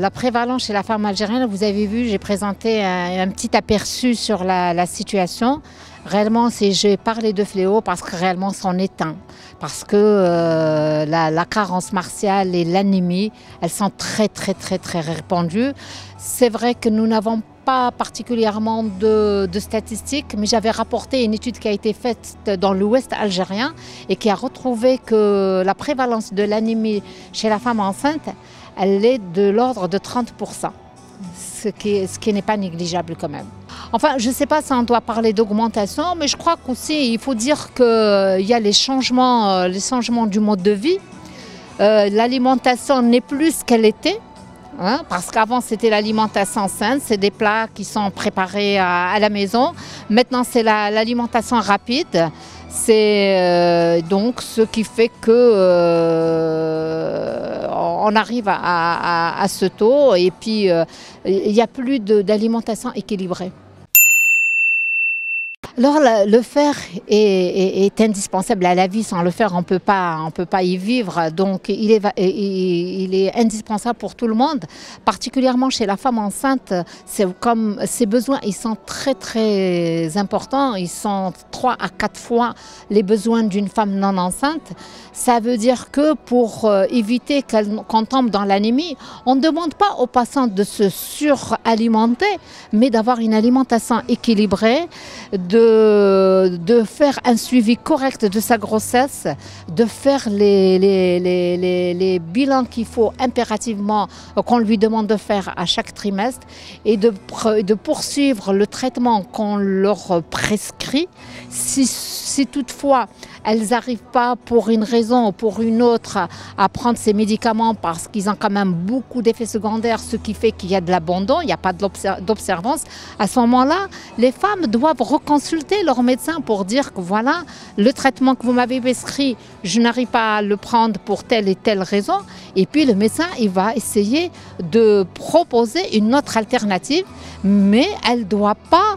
La prévalence chez la femme algérienne, vous avez vu, j'ai présenté un petit aperçu sur la situation. Réellement, j'ai parlé de fléau parce que réellement, c'en est un. Parce que la carence martiale et l'anémie, elles sont très répandues. C'est vrai que nous n'avons pas particulièrement de statistiques, mais j'avais rapporté une étude qui a été faite dans l'ouest algérien et qui a retrouvé que la prévalence de l'anémie chez la femme enceinte, elle est de l'ordre de 30%, ce qui n'est pas négligeable quand même. Enfin, je ne sais pas si on doit parler d'augmentation, mais je crois qu'aussi il faut dire qu'il y a les changements du mode de vie. L'alimentation n'est plus ce qu'elle était. Parce qu'avant c'était l'alimentation saine, c'est des plats qui sont préparés à la maison. Maintenant c'est l'alimentation rapide. C'est donc ce qui fait que on arrive à ce taux et puis il n'y a plus d'alimentation équilibrée. Alors le fer est indispensable à la vie. Sans le fer, on ne peut pas y vivre. Donc il est indispensable pour tout le monde, particulièrement chez la femme enceinte. C'est comme ses besoins, ils sont très importants. Ils sont 3 à 4 fois les besoins d'une femme non enceinte. Ça veut dire que pour éviter qu'on tombe dans l'anémie, on ne demande pas aux patientes de se suralimenter, mais d'avoir une alimentation équilibrée, de faire un suivi correct de sa grossesse, de faire les bilans qu'il faut impérativement qu'on lui demande de faire à chaque trimestre et de poursuivre le traitement qu'on leur prescrit. Si toutefois elles n'arrivent pas pour une raison ou pour une autre à prendre ces médicaments parce qu'ils ont quand même beaucoup d'effets secondaires, ce qui fait qu'il y a de l'abandon, il n'y a pas d'observance, à ce moment-là, les femmes doivent reconsulter leur médecin pour dire que voilà, le traitement que vous m'avez prescrit, je n'arrive pas à le prendre pour telle et telle raison. Et puis le médecin, il va essayer de proposer une autre alternative, mais elle ne doit pas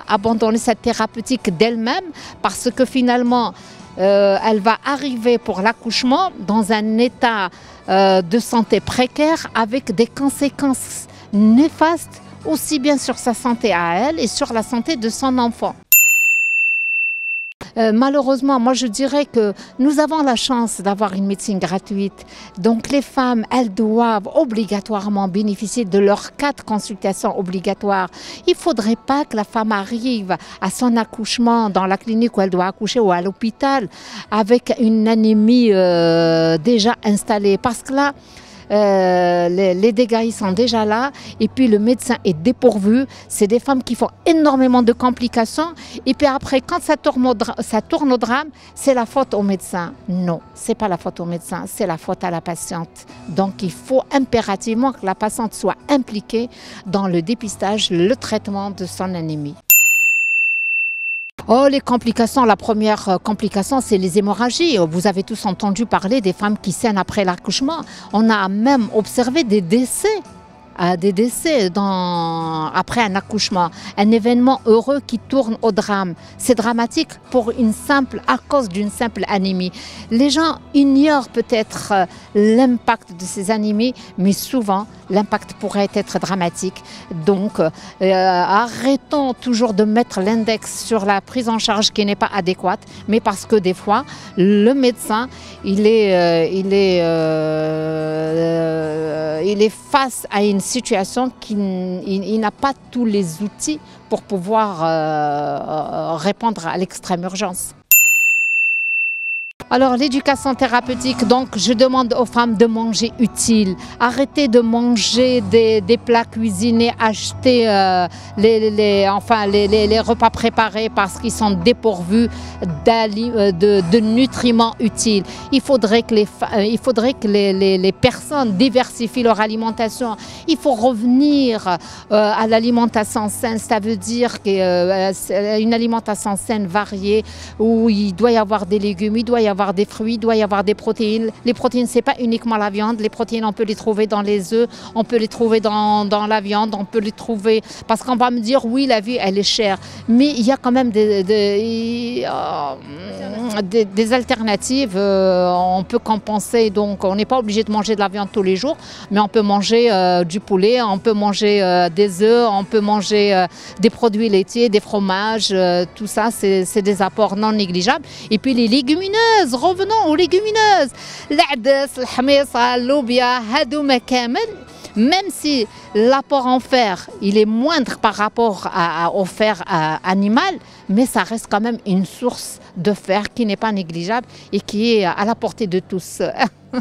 abandonner sa thérapeutique d'elle-même parce que finalement, elle va arriver pour l'accouchement dans un état de santé précaire avec des conséquences néfastes aussi bien sur sa santé à elle et sur la santé de son enfant. Malheureusement, moi je dirais que nous avons la chance d'avoir une médecine gratuite. Donc les femmes, elles doivent obligatoirement bénéficier de leurs 4 consultations obligatoires. Il ne faudrait pas que la femme arrive à son accouchement dans la clinique où elle doit accoucher ou à l'hôpital avec une anémie déjà installée. Parce que là, les dégâts ils sont déjà là et puis le médecin est dépourvu. C'est des femmes qui font énormément de complications et puis après quand ça tourne au drame, c'est la faute au médecin. Non, c'est pas la faute au médecin, c'est la faute à la patiente. Donc il faut impérativement que la patiente soit impliquée dans le dépistage, le traitement de son anémie. Oh, les complications, la première complication, c'est les hémorragies. Vous avez tous entendu parler des femmes qui saignent après l'accouchement. On a même observé des décès après un accouchement. Un événement heureux qui tourne au drame. C'est dramatique à cause d'une simple anémie. Les gens ignorent peut-être l'impact de ces anémies, mais souvent, l'impact pourrait être dramatique. Donc, arrêtons toujours de mettre l'index sur la prise en charge qui n'est pas adéquate, mais parce que des fois, le médecin, il est face à une situation il n'a pas tous les outils pour pouvoir répondre à l'extrême urgence. Alors l'éducation thérapeutique, donc je demande aux femmes de manger utile. Arrêtez de manger des plats cuisinés, acheter les repas préparés parce qu'ils sont dépourvus de nutriments utiles. Il faudrait que les personnes diversifient leur alimentation. Il faut revenir à l'alimentation saine, ça veut dire une alimentation saine variée où il doit y avoir des légumes, il doit y avoir avoir des fruits, il doit y avoir des protéines. Les protéines, ce n'est pas uniquement la viande. Les protéines, on peut les trouver dans les œufs, on peut les trouver dans la viande, on peut les trouver... Parce qu'on va me dire, oui, la vie, elle est chère. Mais il y a quand même des alternatives. On peut compenser. Donc, on n'est pas obligé de manger de la viande tous les jours, mais on peut manger du poulet, on peut manger des œufs, on peut manger des produits laitiers, des fromages. Tout ça, c'est des apports non négligeables. Et puis les légumineuses, revenons aux légumineuses. L'adès, le hamissa, l'obia, hadouma kamel. Même si l'apport en fer il est moindre par rapport au fer animal, mais ça reste quand même une source de fer qui n'est pas négligeable et qui est à la portée de tous.